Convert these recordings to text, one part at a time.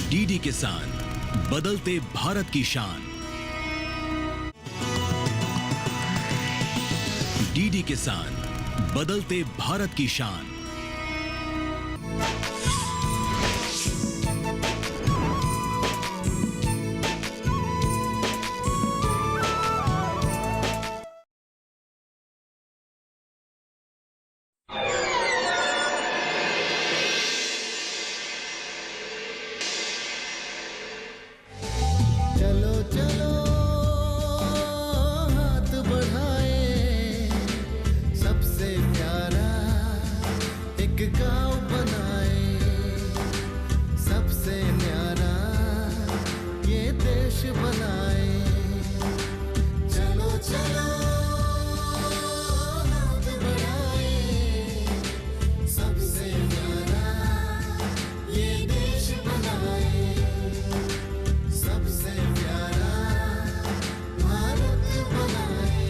DD किसान, बदलते भारत की शान। डीडी किसान, बदलते भारत की शान। चलो चलो हाथ बढ़ाए, सबसे प्यारा एक गांव बनाए, सबसे न्यारा ये देश बनाए। चलो चलो हाथ बढ़ाए, सबसे न्यारा ये देश बनाए, सबसे प्यारा भारत बनाए।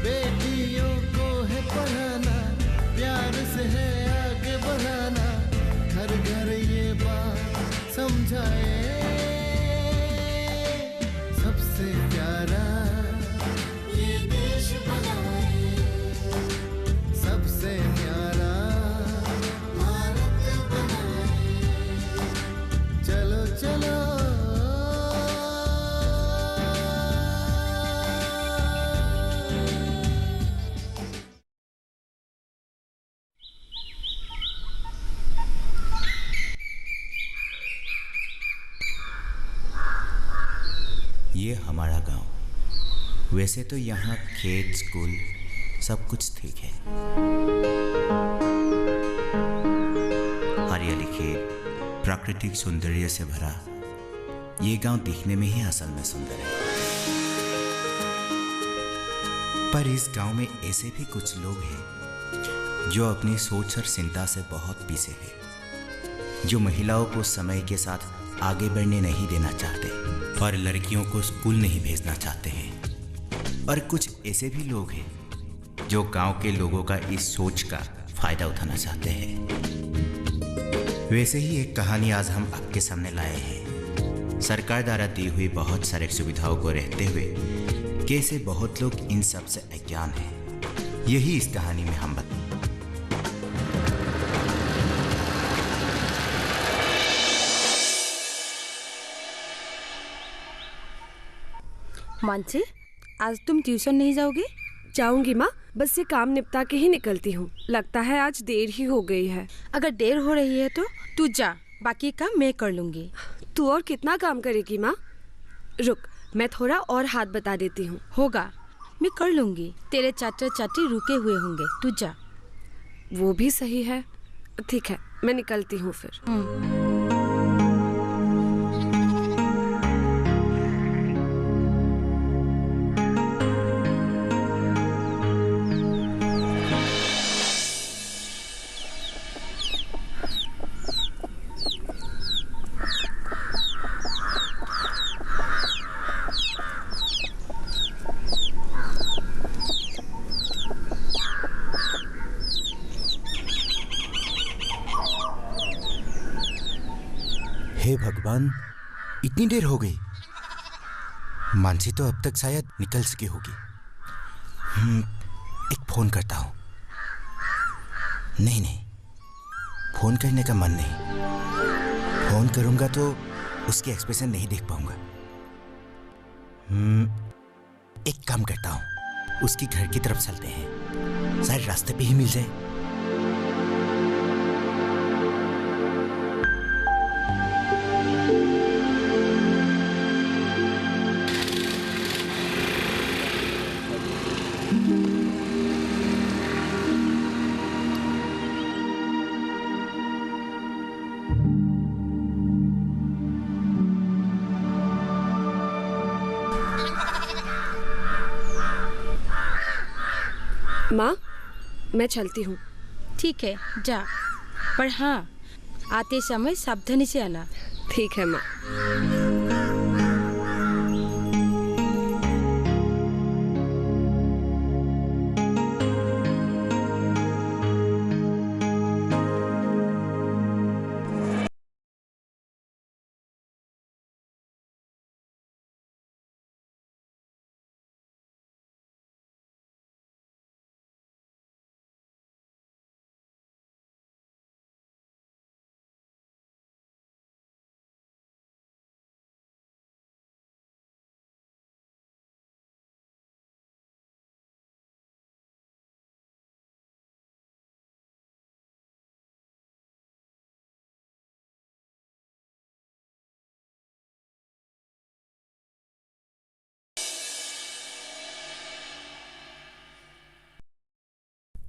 बेटियों को है पढ़ाना, प्यार से है आगे बढ़ाना, घर घर ये बात समझाए। सबसे प्यारा ये देश बनाए, सबसे न्यारा भारत बनाए। चलो चलो ये हमारा गांव। वैसे तो यहाँ खेत, स्कूल सब कुछ ठीक है। हरियाली खेत, प्राकृतिक सौंदर्य से भरा ये गांव दिखने में ही असल में सुंदर है। पर इस गांव में ऐसे भी कुछ लोग हैं जो अपनी सोच और चिंता से बहुत पीछे हैं, जो महिलाओं को समय के साथ आगे बढ़ने नहीं देना चाहते और लड़कियों को स्कूल नहीं भेजना चाहते हैं। और कुछ ऐसे भी लोग हैं जो गांव के लोगों का इस सोच का फायदा उठाना चाहते हैं। वैसे ही एक कहानी आज हम आपके सामने लाए हैं। सरकार द्वारा दी हुई बहुत सारे सुविधाओं को रहते हुए कैसे बहुत लोग इन सब से अज्ञान हैं, यही इस कहानी में हम बताएं। मानसी, आज तुम ट्यूशन नहीं जाओगी? जाऊंगी माँ, बस ये काम निपटा के ही निकलती हूँ। लगता है आज देर ही हो गई है। अगर देर हो रही है तो तू जा, बाकी काम मैं कर लूंगी। तू और कितना काम करेगी माँ? रुक, मैं थोड़ा और हाथ बता देती हूँ। होगा, मैं कर लूंगी। तेरे चाचा चाची रुके हुए होंगे, तू जा। वो भी सही है। ठीक है, मैं निकलती हूँ फिर। हे भगवान, इतनी देर हो गई। मानसी तो अब तक शायद निकल चुकी होगी। एक फोन करता हूँ। नहीं, फोन करने का मन नहीं। फोन करूंगा तो उसके एक्सप्रेशन नहीं देख पाऊंगा। एक काम करता हूँ, उसकी घर की तरफ चलते हैं, शायद रास्ते पे ही मिल जाए। माँ, मैं चलती हूँ। ठीक है, जा। पर हाँ, आते समय सावधानी से आना। ठीक है माँ।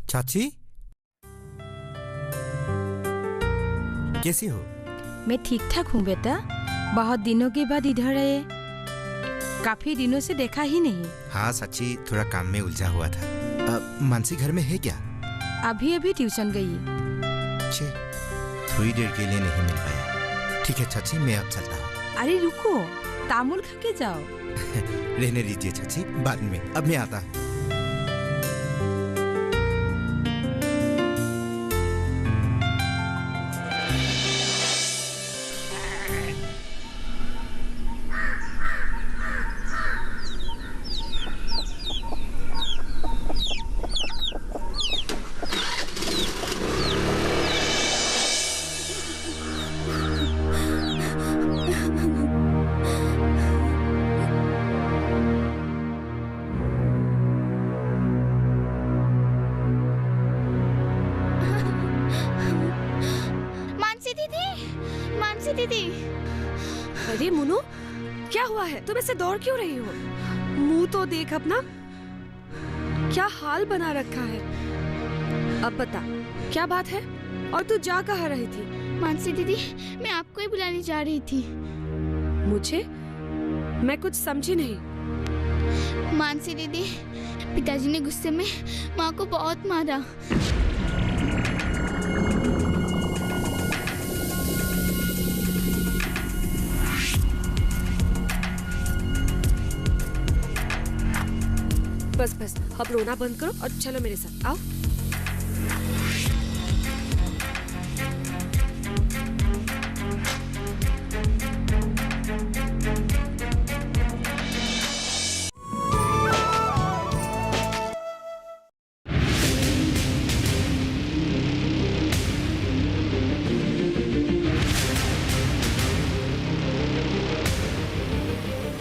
चाची, कैसी हो? मैं ठीक ठाक हूँ बेटा। बहुत दिनों के बाद इधर आए, काफी दिनों से देखा ही नहीं। हाँ सच्ची, थोड़ा काम में उलझा हुआ था। मानसी घर में है क्या? अभी अभी ट्यूशन गई। छे, थोड़ी देर के लिए नहीं मिल पाया। ठीक है चाची, मैं अब चलता हूँ। अरे रुको, तामुल खा के जाओ। रहने दीजिए चाची, बाद में। अब मैं आता हूँ। दीदी। अरे मुन्नू, क्या हुआ है? तुम ऐसे दौड़ क्यों रही हो? मुंह तो देख अपना, क्या हाल बना रखा है। अब बता, क्या बात है? और तू जा कहाँ रही थी? मानसी दीदी, मैं आपको ही बुलाने जा रही थी। मुझे? मैं कुछ समझी नहीं। मानसी दीदी, पिताजी ने गुस्से में माँ को बहुत मारा। बस बस, अब रोना बंद करो और चलो मेरे साथ। आओ।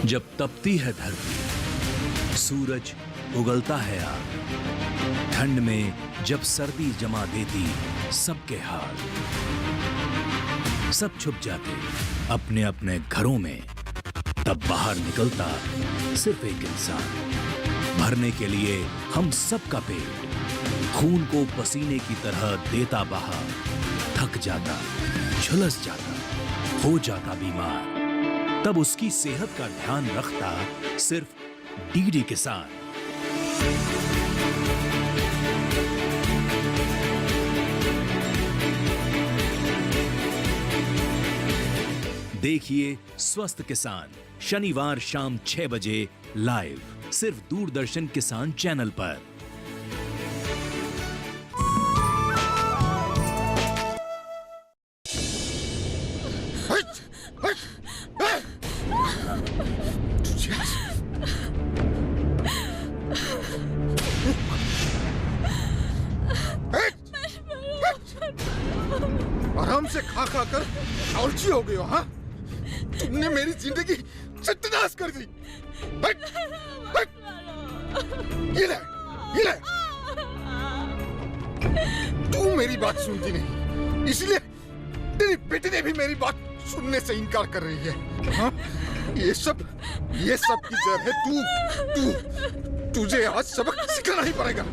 जब तपती है धरती, सूरज उगलता है आग, ठंड में जब सर्दी जमा देती सबके हाल, सब छुप जाते अपने अपने घरों में, तब बाहर निकलता सिर्फ एक इंसान, भरने के लिए हम सबका पेट, खून को पसीने की तरह देता बहा, थक जाता, झुलस जाता, हो जाता बीमार, तब उसकी सेहत का ध्यान रखता सिर्फ डीडी किसान। देखिए स्वस्थ किसान शनिवार शाम 6 बजे लाइव, सिर्फ दूरदर्शन किसान चैनल पर। आराम से खा खा कर आलसी हो गई हो, हाँ? तुमने मेरी जिंदगी सत्यानाश कर दी। हट, हट। ये ले, ये ले। तू मेरी बात सुनती नहीं, इसलिए तेरी बेटी ने भी मेरी बात सुनने से इनकार कर रही है, हाँ? ये सब की जड़ है तुझे आज सबक सिखाना ही पड़ेगा।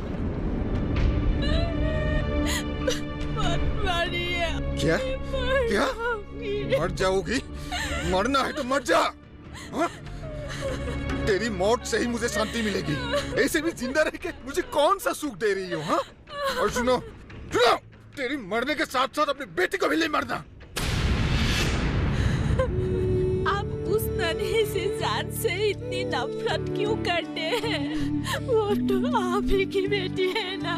क्या? क्या? मर जाओगी? मरना है तो मर जा, हाँ? तेरी मौत से ही मुझे शांति मिलेगी। ऐसे भी जिंदा रह के मुझे कौन सा सुख दे रही हो, हाँ? और सुनो, तेरी मरने के साथ साथ अपनी बेटी को भी ले मरना। आप उस नन्ही सी जान से इतनी नफरत क्यों करते हैं? वो तो आप ही की बेटी है ना?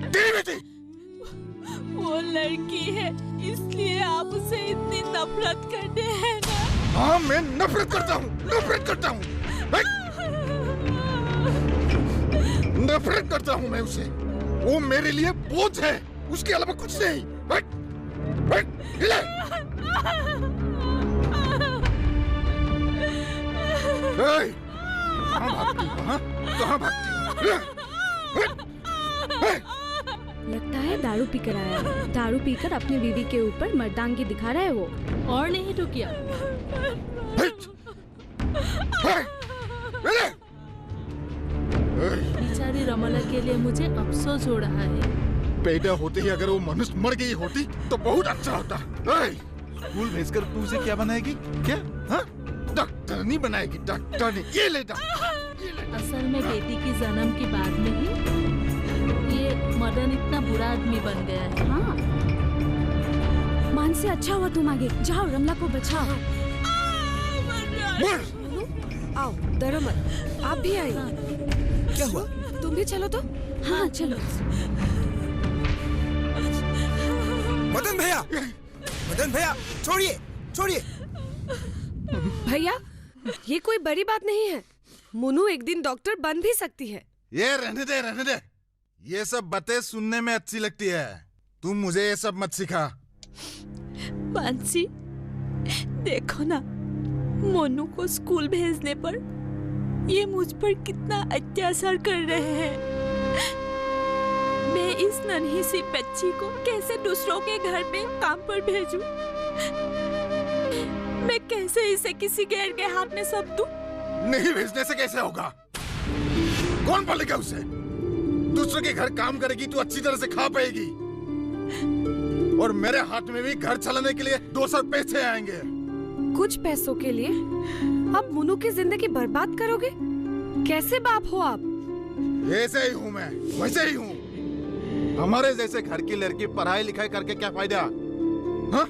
तेरी बेटी? वो लड़की है, इसलिए आप उसे इतनी नफरत करते हैं ना? हाँ, मैं नफरत करता हूँ, नफरत करता हूँ, नफरत करता हूँ मैं उसे। वो मेरे लिए बोझ है, उसके अलावा कुछ नहीं। कहाँ भागती हो, हाँ? कहाँ भागती हो? लगता है दारू पीकर आया है। दारू पीकर अपने बीवी के ऊपर मर्दांगी दिखा रहा है वो। और नहीं तो क्या? बेचारी रमला के लिए मुझे अफसोस हो रहा है। पैदा होते ही अगर वो मनुष्य मर गई होती तो बहुत अच्छा होता। स्कूल भेजकर तू उसे क्या बनाएगी? क्या? हाँ? डॉक्टर नहीं बनाएगी, डॉक्टर नहीं। ये ले डॉक्टर। असल में बेटी की जन्म के बाद में ही ये मदन इतना बुरा आदमी बन गया है। हाँ मान से अच्छा हुआ तुम आगे जाओ, रमला को बचाओ। आओ डरो मत, आप भी आइए। क्या हुआ? तुम भी चलो तो। हाँ चलो। मदन भैया छोड़िए छोड़िए। भैया ये कोई बड़ी बात नहीं है, मुनु एक दिन डॉक्टर बन भी सकती है। ये रहने दे। ये सब बातें सुनने में अच्छी लगती है, तुम मुझे ये सब मत सिखा। मानसी देखो ना, मोनू को स्कूल भेजने पर ये मुझ पर कितना अत्याचार कर रहे हैं। मैं इस नन्ही सी बच्ची को कैसे दूसरों के घर में काम पर भेजूं? मैं कैसे इसे किसी गैर के हाथ में सौंप दूं? नहीं भेजने से कैसे होगा? कौन पालेगा उसे? दूसरों के घर काम करेगी तो अच्छी तरह से खा पाएगी, और मेरे हाथ में भी घर चलाने के लिए 200 पैसे आएंगे। कुछ पैसों के लिए आप मुनु की जिंदगी बर्बाद करोगे? कैसे बाप हो आप? ऐसे ही हूँ मैं, वैसे ही हूँ। हमारे जैसे घर की लड़की पढ़ाई लिखाई करके क्या फायदा? हाँ?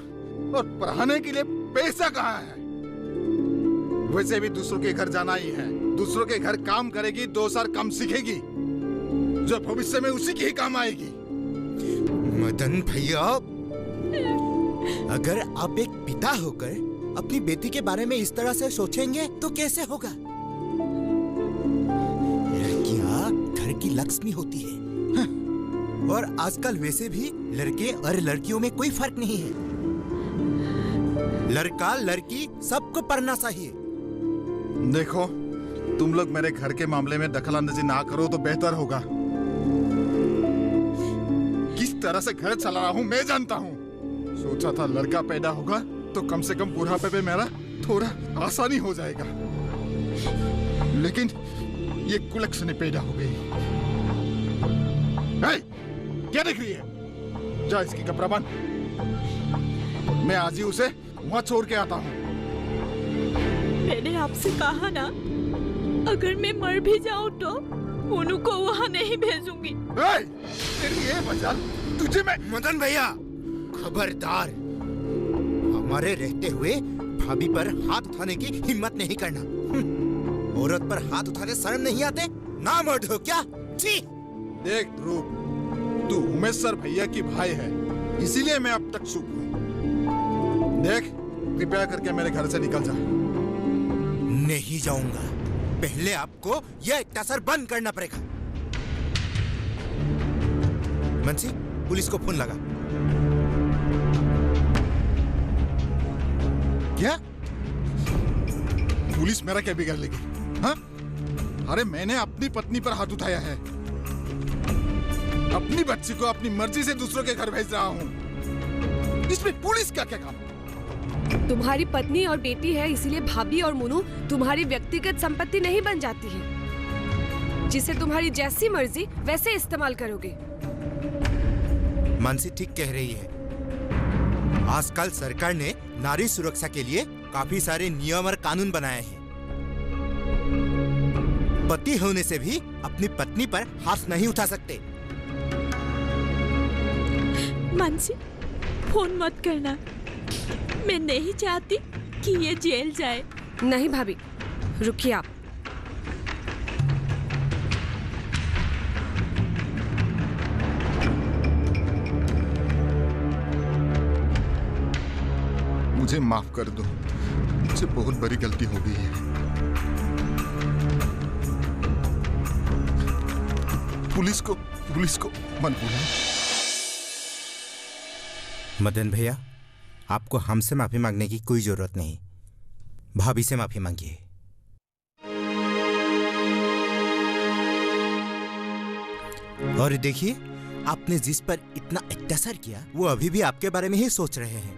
और पढ़ाने के लिए पैसा कहाँ है? वैसे भी दूसरों के घर जाना ही है, दूसरों के घर काम करेगी, 2 साल कम सीखेगी, जो भविष्य में उसी की ही काम आएगी। मदन भैया, अगर आप एक पिता होकर अपनी बेटी के बारे में इस तरह से सोचेंगे तो कैसे होगा? लड़कियां घर की लक्ष्मी होती है, और आजकल वैसे भी लड़के और लड़कियों में कोई फर्क नहीं है। लड़का लड़की सबको पढ़ना चाहिए। देखो, तुम लोग मेरे घर के मामले में दखलंदाजी ना करो तो बेहतर होगा। किस तरह से घर चला रहा हूँ मैं जानता हूँ। सोचा था लड़का पैदा होगा तो कम से कम बुढ़ापे पे मेरा थोड़ा आसानी हो जाएगा, लेकिन ये कुलक्षणी पैदा हो गई। क्या देख रही है? जा इसकी कपड़ा बांध, मैं आज ही उसे वहाँ छोड़ के आता हूँ। मैंने आपसे कहा ना, अगर मैं मर भी जाऊँ तो मोनू को वहाँ नहीं भेजूंगी। तेरी ये वजह तुझे मैं। मदन भैया खबरदार, हमारे रहते हुए भाभी पर हाथ उठाने की हिम्मत नहीं करना। औरत पर हाथ उठाने शर्म नहीं आते? ना मर्द हो क्या? छी! देख ध्रुव, तू उमेश सर भैया की भाई है, इसीलिए मैं अब तक चुप हूँ। देख, कृपया करके मेरे घर से निकल जा। नहीं जाऊंगा, पहले आपको यह अत्याचार बंद करना पड़ेगा। मंसी, पुलिस को फोन लगा। क्या? पुलिस मेरा क्या बिगाड़ लेगी? हाँ? अरे मैंने अपनी पत्नी पर हाथ उठाया है, अपनी बच्ची को अपनी मर्जी से दूसरों के घर भेज रहा हूँ, इसमें पुलिस का क्या काम? तुम्हारी पत्नी और बेटी है, इसीलिए भाभी और मुनु तुम्हारी व्यक्तिगत संपत्ति नहीं बन जाती है, जिसे तुम्हारी जैसी मर्जी वैसे इस्तेमाल करोगे। मानसी ठीक कह रही है। आजकल सरकार ने नारी सुरक्षा के लिए काफी सारे नियम और कानून बनाए हैं। पति होने से भी अपनी पत्नी पर हाथ नहीं उठा सकते। मानसी, फोन मत करना, मैं नहीं चाहती कि ये जेल जाए। नहीं भाभी, रुकिए आप। मुझे माफ कर दो, मुझसे बहुत बड़ी गलती हो गई है। पुलिस को मत बुलाओ। मदन भैया, आपको हमसे माफी मांगने की कोई जरूरत नहीं, भाभी से माफी मांगिए। और देखिए, आपने जिस पर इतना अत्याचार किया वो अभी भी आपके बारे में ही सोच रहे हैं।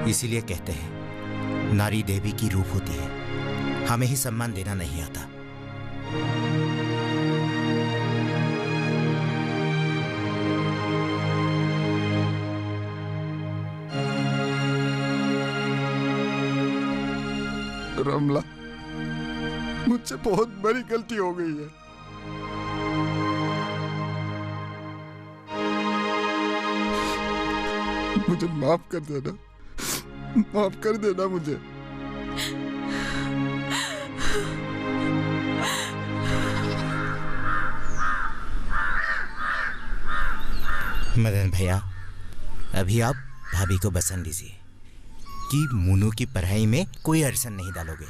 इसीलिए कहते हैं नारी देवी की रूप होती है, हमें ही सम्मान देना नहीं आता। रमला, मुझसे बहुत बड़ी गलती हो गई है। मुझे माफ कर देना, माफ कर देना मुझे। मदन भैया, अभी आप भाभी को बसन दीजिए कि मुन्नू की पढ़ाई में कोई अड़चन नहीं डालोगे।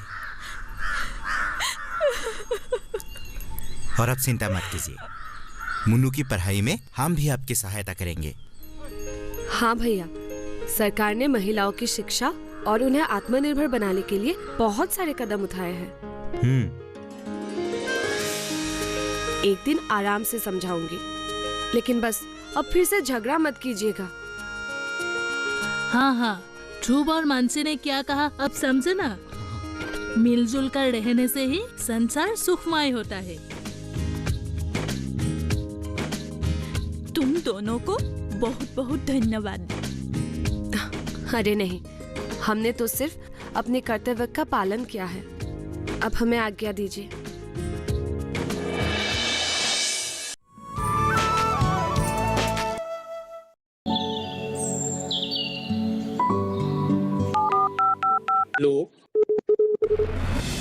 और अब चिंता मत कीजिए, मुन्नू की पढ़ाई में हम भी आपकी सहायता करेंगे। हाँ भैया, सरकार ने महिलाओं की शिक्षा और उन्हें आत्मनिर्भर बनाने के लिए बहुत सारे कदम उठाए हैं। एक दिन आराम से समझाऊंगी, लेकिन बस अब फिर से झगड़ा मत कीजिएगा। हाँ, ध्रुव और मानसी ने क्या कहा अब समझे ना। मिलजुल कर रहने से ही संसार सुखमय होता है। तुम दोनों को बहुत बहुत धन्यवाद। अरे नहीं, हमने तो सिर्फ अपने कर्तव्य का पालन किया है। अब हमें आज्ञा दीजिए।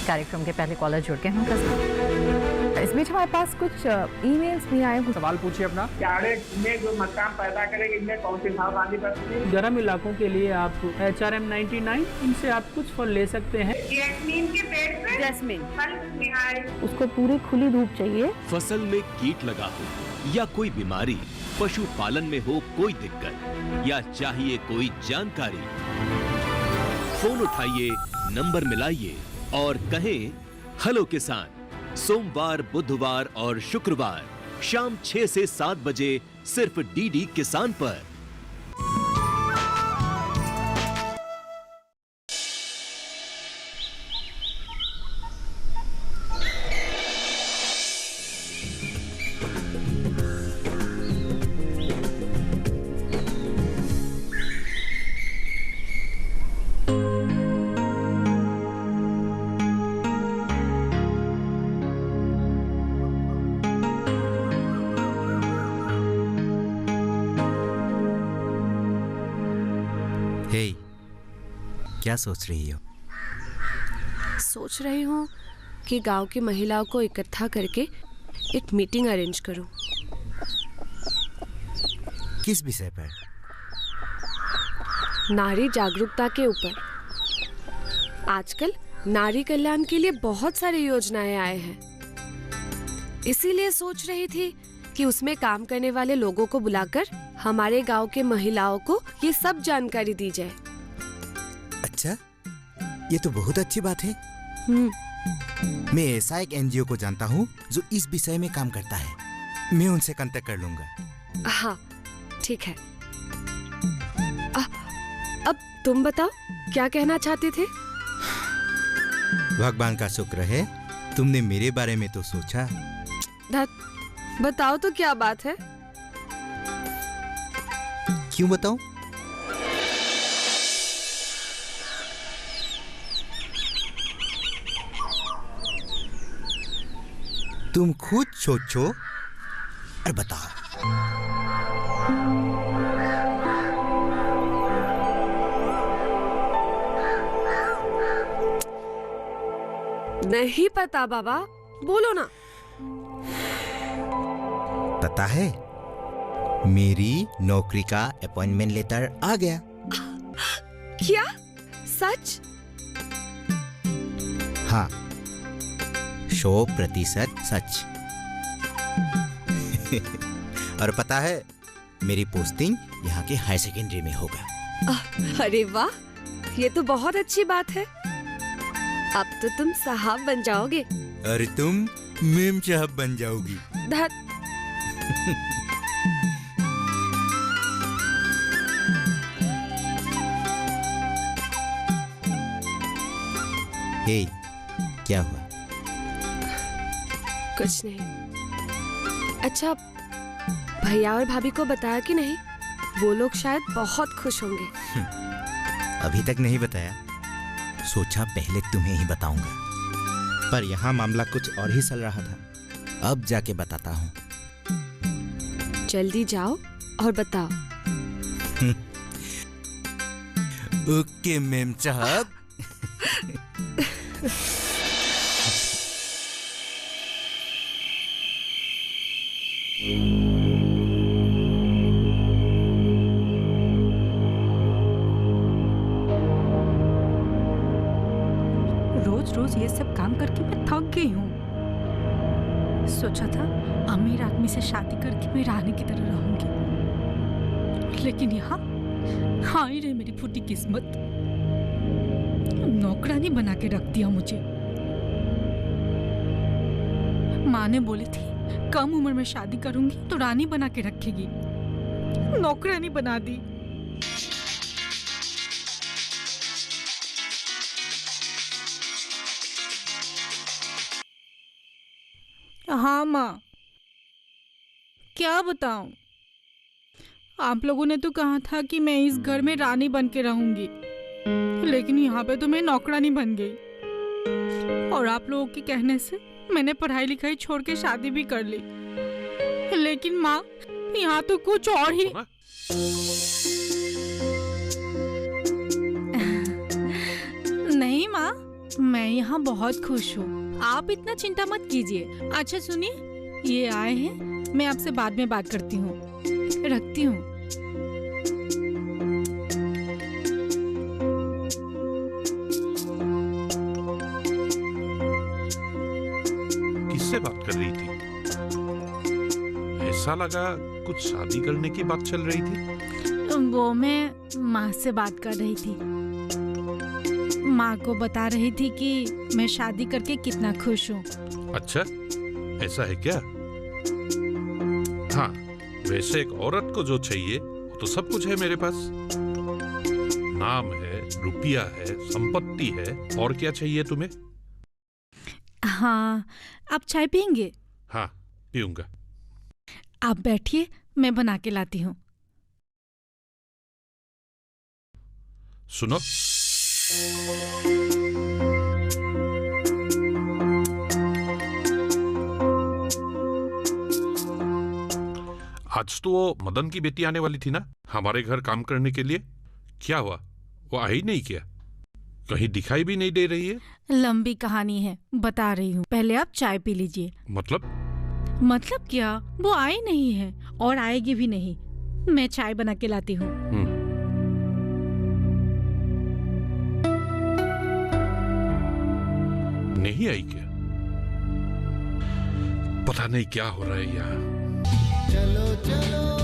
कार्यक्रम के पहले कॉलर जुड़ के हम इस बीच हमारे पास कुछ ईमेल्स भी आए। सवाल पूछिए अपना। में जो मकान पैदा करेंगे इनमें कौन सी सावधानी बरतनी है? गर्म इलाकों के लिए आप HRM 99 इनसे आप कुछ फल ले सकते हैं। जैस्मीन के पेड़ पे जैस्मीन उसको पूरी खुली धूप चाहिए। फसल में कीट लगा हो या कोई बीमारी, पशुपालन में हो कोई दिक्कत या चाहिए कोई जानकारी, फोन उठाइए, नंबर मिलाइए और कहें हेलो किसान। सोमवार, बुधवार और शुक्रवार शाम 6 से 7 बजे सिर्फ DD किसान पर। क्या सोच रही हो? सोच रही हूँ कि गांव की महिलाओं को इकट्ठा करके एक मीटिंग अरेंज करूं। किस विषय पर? नारी जागरूकता के ऊपर। आजकल नारी कल्याण के लिए बहुत सारी योजनाएं आए हैं, इसीलिए सोच रही थी कि उसमें काम करने वाले लोगों को बुलाकर हमारे गांव के महिलाओं को ये सब जानकारी दी जाए। अच्छा, ये तो बहुत अच्छी बात है। मैं ऐसा एक NGO को जानता हूँ जो इस विषय में काम करता है। मैं उनसे कांटेक्ट कर लूंगा। हाँ, ठीक है। अब तुम बताओ, क्या कहना चाहते थे? भगवान का शुक्र है तुमने मेरे बारे में तो सोचा। बताओ तो क्या बात है? क्यों बताऊं? तुम खुद सोचो और बताओ। नहीं पता बाबा, बोलो ना। पता है, मेरी नौकरी का अपॉइंटमेंट लेटर आ गया। क्या? सच? हाँ, 100% सच। और पता है, मेरी पोस्टिंग यहाँ के हाई सेकेंडरी में होगा। अरे वाह, ये तो बहुत अच्छी बात है। अब तो तुम साहब बन जाओगे। और तुम मेम साहब बन जाओगी। हे, क्या हुआ? कुछ नहीं। अच्छा, भैया और भाभी को बताया कि नहीं? वो लोग शायद बहुत खुश होंगे। अभी तक नहीं बताया। सोचा पहले तुम्हें ही बताऊंगा, पर यहाँ मामला कुछ और ही चल रहा था। अब जाके बताता हूँ। जल्दी जाओ और बताओ। ओके मेम साहब। रोज रोज ये सब काम करके मैं थक गई हूँ। सोचा था अमीर आदमी से शादी करके मैं रानी की तरह रहूंगी, लेकिन यहाँ हाँ ही रे मेरी फूटी किस्मत, नौकरानी बना के रख दिया मुझे। माँ ने बोली थी कम उम्र में शादी करूंगी तो रानी बना के रखेगी, नौकरानी बना दी। हाँ माँ, क्या बताऊं? आप लोगों ने तो कहा था कि मैं इस घर में रानी बन के रहूंगी, लेकिन यहाँ पे तो मैं नौकरानी बन गई। और आप लोगों के कहने से मैंने पढ़ाई लिखाई छोड़ के शादी भी कर ली। लेकिन माँ, यहाँ तो कुछ और ही। नहीं माँ, मैं यहाँ बहुत खुश हूँ, आप इतना चिंता मत कीजिए। अच्छा सुनिए, ये आए हैं, मैं आपसे बाद में बात करती हूँ, रखती हूँ। किससे बात कर रही थी? ऐसा लगा कुछ शादी करने की बात चल रही थी। वो मैं माँ से बात कर रही थी, माँ को बता रही थी कि मैं शादी करके कितना खुश हूँ। अच्छा, ऐसा है क्या? हाँ, वैसे एक औरत को जो चाहिए वो तो सब कुछ है मेरे पास। नाम है, रुपया है, संपत्ति है, और क्या चाहिए तुम्हें? हाँ, आप चाय पियेंगे? हाँ, पीऊंगा। आप बैठिए, मैं बना के लाती हूँ। सुनो, आज तो वो मदन की बेटी आने वाली थी ना हमारे घर काम करने के लिए। क्या हुआ, वो आई नहीं क्या? कहीं दिखाई भी नहीं दे रही है। लंबी कहानी है, बता रही हूँ, पहले आप चाय पी लीजिए। मतलब क्या? वो आई नहीं है और आएगी भी नहीं। मैं चाय बना के लाती हूँ। नहीं आई क्या? पता नहीं क्या हो रहा है यहाँ। चलो चलो